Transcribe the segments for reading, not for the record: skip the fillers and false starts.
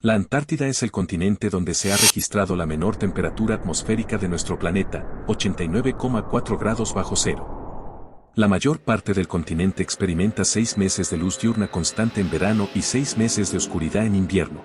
La Antártida es el continente donde se ha registrado la menor temperatura atmosférica de nuestro planeta, 89,4 grados bajo cero. La mayor parte del continente experimenta 6 meses de luz diurna constante en verano y 6 meses de oscuridad en invierno.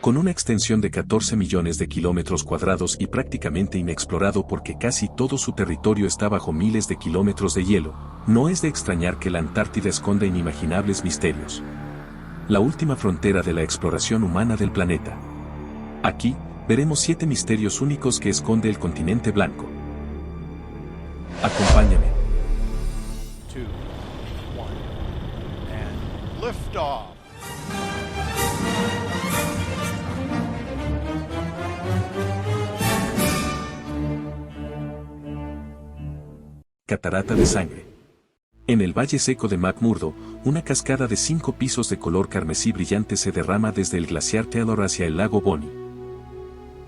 Con una extensión de 14 millones de kilómetros cuadrados y prácticamente inexplorado porque casi todo su territorio está bajo miles de kilómetros de hielo, no es de extrañar que la Antártida esconda inimaginables misterios. La última frontera de la exploración humana del planeta. Aquí, veremos 7 misterios únicos que esconde el continente blanco. Acompáñame. 2, 1, and lift off. Catarata de sangre. En el valle seco de McMurdo, una cascada de 5 pisos de color carmesí brillante se derrama desde el glaciar Taylor hacia el lago Bonney.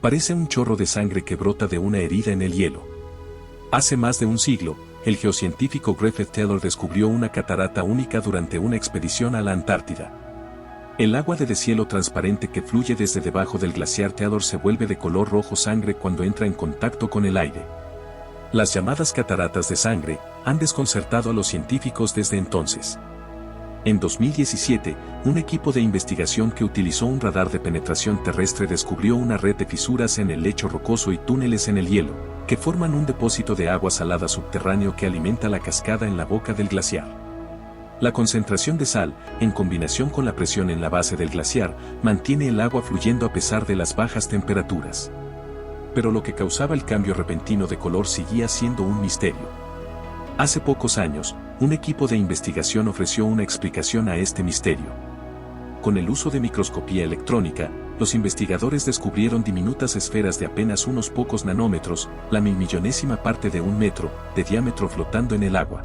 Parece un chorro de sangre que brota de una herida en el hielo. Hace más de un siglo, el geocientífico Griffith Taylor descubrió una catarata única durante una expedición a la Antártida. El agua de deshielo transparente que fluye desde debajo del glaciar Taylor se vuelve de color rojo sangre cuando entra en contacto con el aire. Las llamadas cataratas de sangre han desconcertado a los científicos desde entonces. En 2017, un equipo de investigación que utilizó un radar de penetración terrestre descubrió una red de fisuras en el lecho rocoso y túneles en el hielo, que forman un depósito de agua salada subterráneo que alimenta la cascada en la boca del glaciar. La concentración de sal, en combinación con la presión en la base del glaciar, mantiene el agua fluyendo a pesar de las bajas temperaturas. Pero lo que causaba el cambio repentino de color seguía siendo un misterio. Hace pocos años, un equipo de investigación ofreció una explicación a este misterio. Con el uso de microscopía electrónica, los investigadores descubrieron diminutas esferas de apenas unos pocos nanómetros, la milmillonésima parte de un metro, de diámetro flotando en el agua.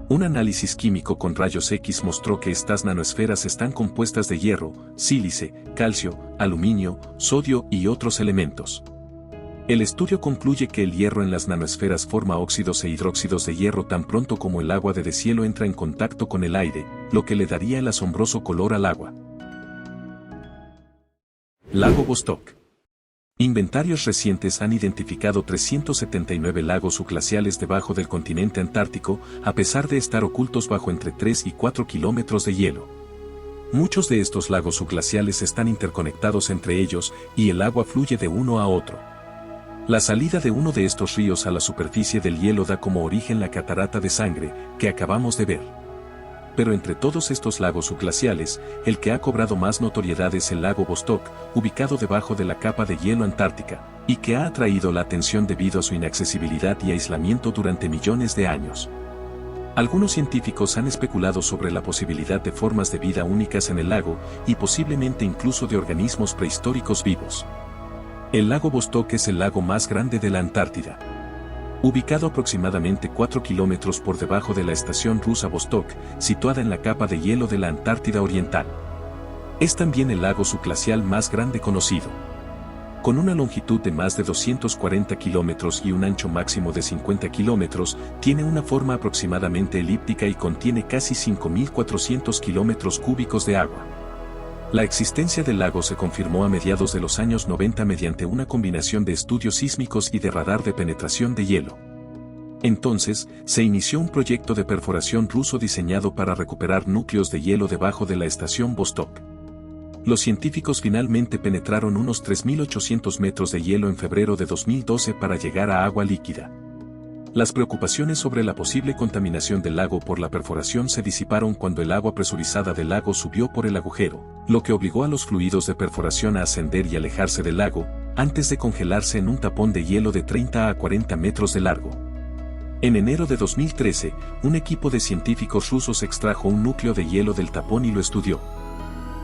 Un análisis químico con rayos X mostró que estas nanoesferas están compuestas de hierro, sílice, calcio, aluminio, sodio y otros elementos. El estudio concluye que el hierro en las nanoesferas forma óxidos e hidróxidos de hierro tan pronto como el agua de deshielo entra en contacto con el aire, lo que le daría el asombroso color al agua. Lago Vostok. Inventarios recientes han identificado 379 lagos subglaciales debajo del continente antártico, a pesar de estar ocultos bajo entre 3 y 4 kilómetros de hielo. Muchos de estos lagos subglaciales están interconectados entre ellos y el agua fluye de uno a otro. La salida de uno de estos ríos a la superficie del hielo da como origen la catarata de sangre, que acabamos de ver. Pero entre todos estos lagos subglaciales, el que ha cobrado más notoriedad es el lago Vostok, ubicado debajo de la capa de hielo antártica, y que ha atraído la atención debido a su inaccesibilidad y aislamiento durante millones de años. Algunos científicos han especulado sobre la posibilidad de formas de vida únicas en el lago, y posiblemente incluso de organismos prehistóricos vivos. El lago Vostok es el lago más grande de la Antártida. Ubicado aproximadamente 4 kilómetros por debajo de la estación rusa Vostok, situada en la capa de hielo de la Antártida Oriental. Es también el lago subglacial más grande conocido. Con una longitud de más de 240 kilómetros y un ancho máximo de 50 kilómetros, tiene una forma aproximadamente elíptica y contiene casi 5.400 kilómetros cúbicos de agua. La existencia del lago se confirmó a mediados de los años 90 mediante una combinación de estudios sísmicos y de radar de penetración de hielo. Entonces, se inició un proyecto de perforación ruso diseñado para recuperar núcleos de hielo debajo de la estación Vostok. Los científicos finalmente penetraron unos 3.800 metros de hielo en febrero de 2012 para llegar a agua líquida. Las preocupaciones sobre la posible contaminación del lago por la perforación se disiparon cuando el agua presurizada del lago subió por el agujero, lo que obligó a los fluidos de perforación a ascender y alejarse del lago, antes de congelarse en un tapón de hielo de 30 a 40 metros de largo. En enero de 2013, un equipo de científicos rusos extrajo un núcleo de hielo del tapón y lo estudió.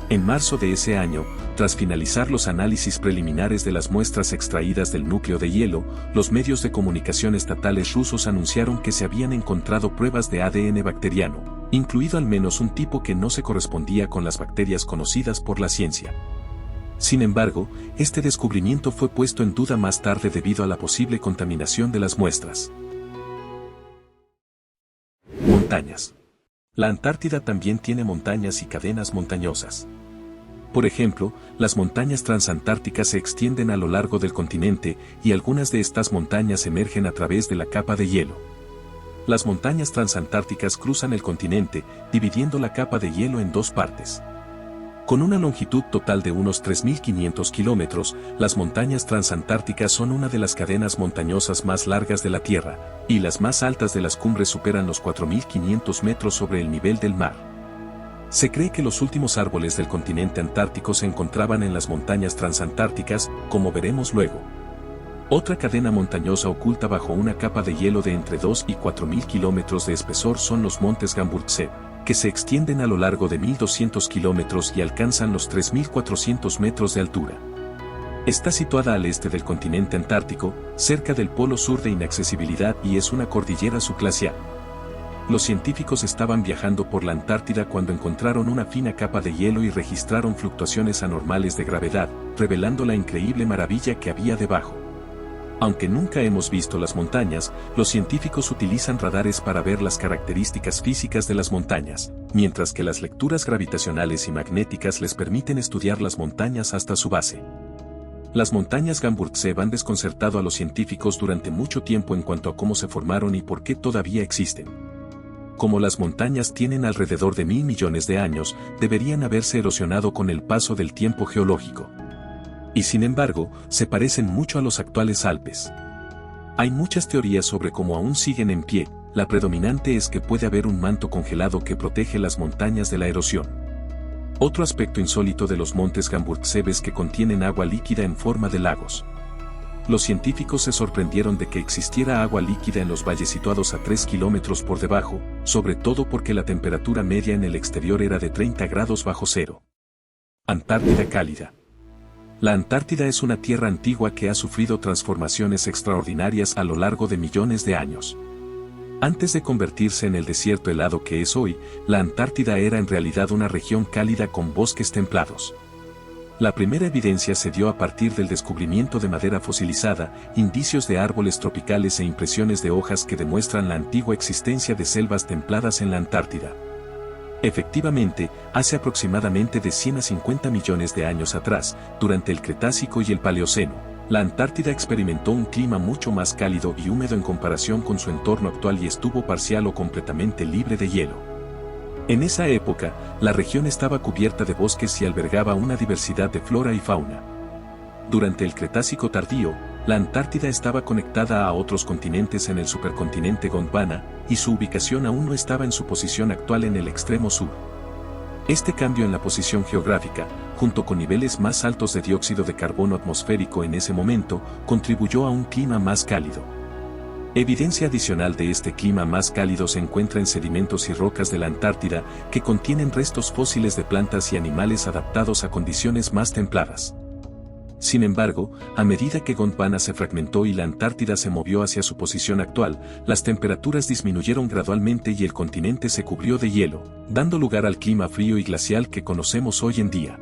En marzo de ese año, tras finalizar los análisis preliminares de las muestras extraídas del núcleo de hielo, los medios de comunicación estatales rusos anunciaron que se habían encontrado pruebas de ADN bacteriano, incluido al menos un tipo que no se correspondía con las bacterias conocidas por la ciencia. Sin embargo, este descubrimiento fue puesto en duda más tarde debido a la posible contaminación de las muestras. Montañas. La Antártida también tiene montañas y cadenas montañosas. Por ejemplo, las montañas transantárticas se extienden a lo largo del continente y algunas de estas montañas emergen a través de la capa de hielo. Las montañas transantárticas cruzan el continente, dividiendo la capa de hielo en dos partes. Con una longitud total de unos 3.500 kilómetros, las montañas transantárticas son una de las cadenas montañosas más largas de la Tierra, y las más altas de las cumbres superan los 4.500 metros sobre el nivel del mar. Se cree que los últimos árboles del continente antártico se encontraban en las montañas transantárticas, como veremos luego. Otra cadena montañosa oculta bajo una capa de hielo de entre 2 y 4.000 kilómetros de espesor son los montes Gamburtsev, que se extienden a lo largo de 1.200 kilómetros y alcanzan los 3.400 metros de altura. Está situada al este del continente antártico, cerca del polo sur de inaccesibilidad y es una cordillera subglacial. Los científicos estaban viajando por la Antártida cuando encontraron una fina capa de hielo y registraron fluctuaciones anormales de gravedad, revelando la increíble maravilla que había debajo. Aunque nunca hemos visto las montañas, los científicos utilizan radares para ver las características físicas de las montañas, mientras que las lecturas gravitacionales y magnéticas les permiten estudiar las montañas hasta su base. Las montañas Gamburtsev han desconcertado a los científicos durante mucho tiempo en cuanto a cómo se formaron y por qué todavía existen. Como las montañas tienen alrededor de 1.000 millones de años, deberían haberse erosionado con el paso del tiempo geológico. Y sin embargo, se parecen mucho a los actuales Alpes. Hay muchas teorías sobre cómo aún siguen en pie, la predominante es que puede haber un manto congelado que protege las montañas de la erosión. Otro aspecto insólito de los montes Gamburtsev es que contienen agua líquida en forma de lagos. Los científicos se sorprendieron de que existiera agua líquida en los valles situados a 3 kilómetros por debajo, sobre todo porque la temperatura media en el exterior era de 30 grados bajo cero. Antártida cálida. La Antártida es una tierra antigua que ha sufrido transformaciones extraordinarias a lo largo de millones de años. Antes de convertirse en el desierto helado que es hoy, la Antártida era en realidad una región cálida con bosques templados. La primera evidencia se dio a partir del descubrimiento de madera fosilizada, indicios de árboles tropicales e impresiones de hojas que demuestran la antigua existencia de selvas templadas en la Antártida. Efectivamente, hace aproximadamente de 100 a 50 millones de años atrás, durante el Cretácico y el Paleoceno, la Antártida experimentó un clima mucho más cálido y húmedo en comparación con su entorno actual y estuvo parcial o completamente libre de hielo. En esa época, la región estaba cubierta de bosques y albergaba una diversidad de flora y fauna. Durante el Cretácico tardío, la Antártida estaba conectada a otros continentes en el supercontinente Gondwana, y su ubicación aún no estaba en su posición actual en el extremo sur. Este cambio en la posición geográfica, junto con niveles más altos de dióxido de carbono atmosférico en ese momento, contribuyó a un clima más cálido. Evidencia adicional de este clima más cálido se encuentra en sedimentos y rocas de la Antártida, que contienen restos fósiles de plantas y animales adaptados a condiciones más templadas. Sin embargo, a medida que Gondwana se fragmentó y la Antártida se movió hacia su posición actual, las temperaturas disminuyeron gradualmente y el continente se cubrió de hielo, dando lugar al clima frío y glacial que conocemos hoy en día.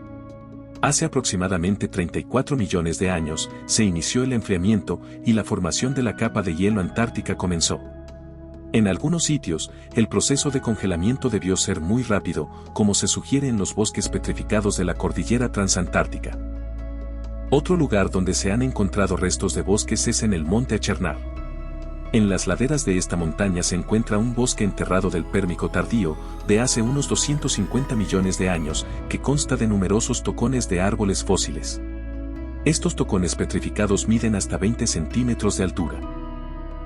Hace aproximadamente 34 millones de años, se inició el enfriamiento y la formación de la capa de hielo antártica comenzó. En algunos sitios, el proceso de congelamiento debió ser muy rápido, como se sugiere en los bosques petrificados de la cordillera transantártica. Otro lugar donde se han encontrado restos de bosques es en el monte Achernar. En las laderas de esta montaña se encuentra un bosque enterrado del Pérmico tardío, de hace unos 250 millones de años, que consta de numerosos tocones de árboles fósiles. Estos tocones petrificados miden hasta 20 centímetros de altura.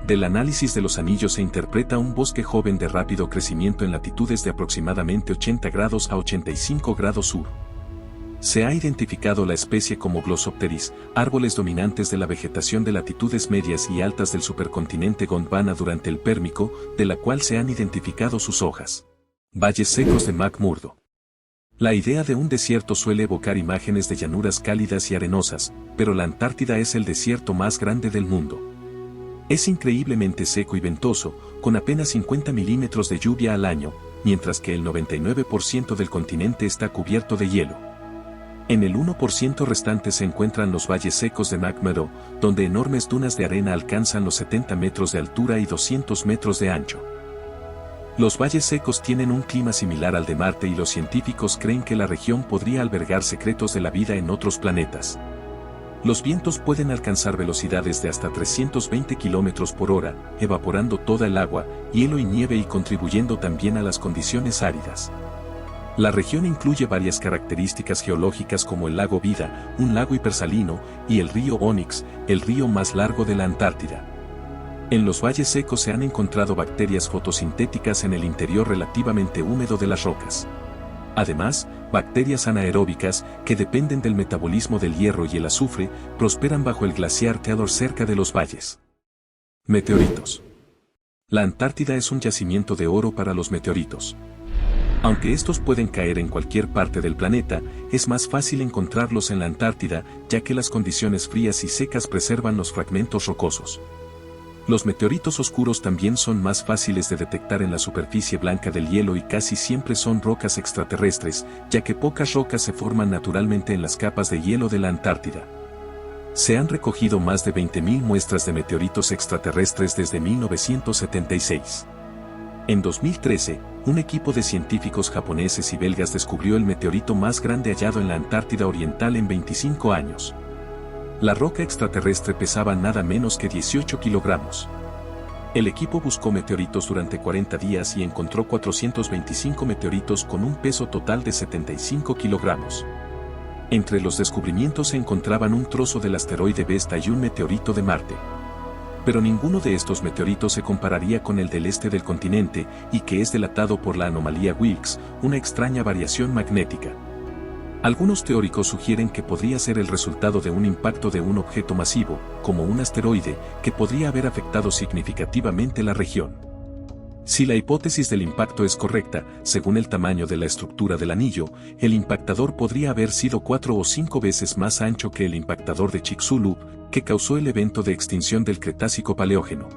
Del análisis de los anillos se interpreta un bosque joven de rápido crecimiento en latitudes de aproximadamente 80 grados a 85 grados sur. Se ha identificado la especie como Glossopteris, árboles dominantes de la vegetación de latitudes medias y altas del supercontinente Gondwana durante el Pérmico, de la cual se han identificado sus hojas. Valles secos de McMurdo. La idea de un desierto suele evocar imágenes de llanuras cálidas y arenosas, pero la Antártida es el desierto más grande del mundo. Es increíblemente seco y ventoso, con apenas 50 milímetros de lluvia al año, mientras que el 99% del continente está cubierto de hielo. En el 1% restante se encuentran los valles secos de McMurdo, donde enormes dunas de arena alcanzan los 70 metros de altura y 200 metros de ancho. Los valles secos tienen un clima similar al de Marte y los científicos creen que la región podría albergar secretos de la vida en otros planetas. Los vientos pueden alcanzar velocidades de hasta 320 km por hora, evaporando toda el agua, hielo y nieve y contribuyendo también a las condiciones áridas. La región incluye varias características geológicas como el lago Vida, un lago hipersalino, y el río Onyx, el río más largo de la Antártida. En los valles secos se han encontrado bacterias fotosintéticas en el interior relativamente húmedo de las rocas. Además, bacterias anaeróbicas, que dependen del metabolismo del hierro y el azufre, prosperan bajo el glaciar Taylor cerca de los valles. Meteoritos. La Antártida es un yacimiento de oro para los meteoritos. Aunque estos pueden caer en cualquier parte del planeta, es más fácil encontrarlos en la Antártida, ya que las condiciones frías y secas preservan los fragmentos rocosos. Los meteoritos oscuros también son más fáciles de detectar en la superficie blanca del hielo y casi siempre son rocas extraterrestres, ya que pocas rocas se forman naturalmente en las capas de hielo de la Antártida. Se han recogido más de 20.000 muestras de meteoritos extraterrestres desde 1976. En 2013, un equipo de científicos japoneses y belgas descubrió el meteorito más grande hallado en la Antártida Oriental en 25 años. La roca extraterrestre pesaba nada menos que 18 kilogramos. El equipo buscó meteoritos durante 40 días y encontró 425 meteoritos con un peso total de 75 kilogramos. Entre los descubrimientos se encontraban un trozo del asteroide Vesta y un meteorito de Marte. Pero ninguno de estos meteoritos se compararía con el del este del continente, y que es delatado por la anomalía Wilkes, una extraña variación magnética. Algunos teóricos sugieren que podría ser el resultado de un impacto de un objeto masivo, como un asteroide, que podría haber afectado significativamente la región. Si la hipótesis del impacto es correcta, según el tamaño de la estructura del anillo, el impactador podría haber sido 4 o 5 veces más ancho que el impactador de Chicxulub, que causó el evento de extinción del Cretácico-Paleógeno.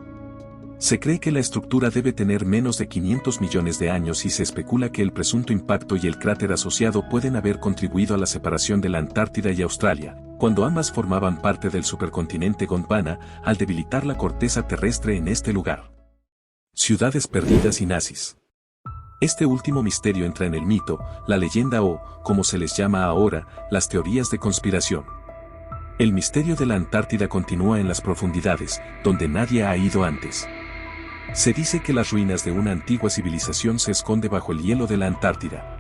Se cree que la estructura debe tener menos de 500 millones de años y se especula que el presunto impacto y el cráter asociado pueden haber contribuido a la separación de la Antártida y Australia, cuando ambas formaban parte del supercontinente Gondwana, al debilitar la corteza terrestre en este lugar. Ciudades perdidas y nazis. Este último misterio entra en el mito, la leyenda o, como se les llama ahora, las teorías de conspiración. El misterio de la Antártida continúa en las profundidades, donde nadie ha ido antes. Se dice que las ruinas de una antigua civilización se esconde bajo el hielo de la Antártida.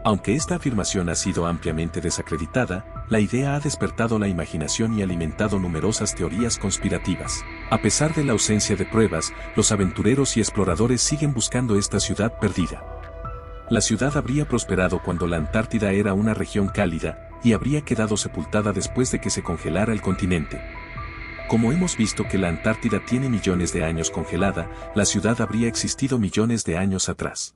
Aunque esta afirmación ha sido ampliamente desacreditada, la idea ha despertado la imaginación y alimentado numerosas teorías conspirativas. A pesar de la ausencia de pruebas, los aventureros y exploradores siguen buscando esta ciudad perdida. La ciudad habría prosperado cuando la Antártida era una región cálida, y habría quedado sepultada después de que se congelara el continente. Como hemos visto que la Antártida tiene millones de años congelada, la ciudad habría existido millones de años atrás.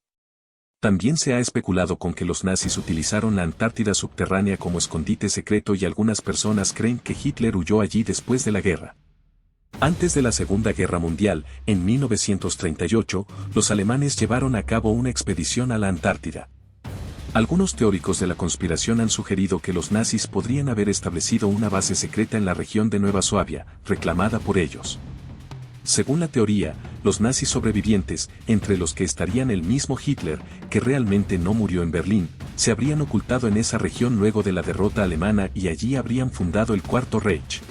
También se ha especulado con que los nazis utilizaron la Antártida subterránea como escondite secreto y algunas personas creen que Hitler huyó allí después de la guerra. Antes de la Segunda Guerra Mundial, en 1938, los alemanes llevaron a cabo una expedición a la Antártida. Algunos teóricos de la conspiración han sugerido que los nazis podrían haber establecido una base secreta en la región de Nueva Suabia, reclamada por ellos. Según la teoría, los nazis sobrevivientes, entre los que estarían el mismo Hitler, que realmente no murió en Berlín, se habrían ocultado en esa región luego de la derrota alemana y allí habrían fundado el Cuarto Reich.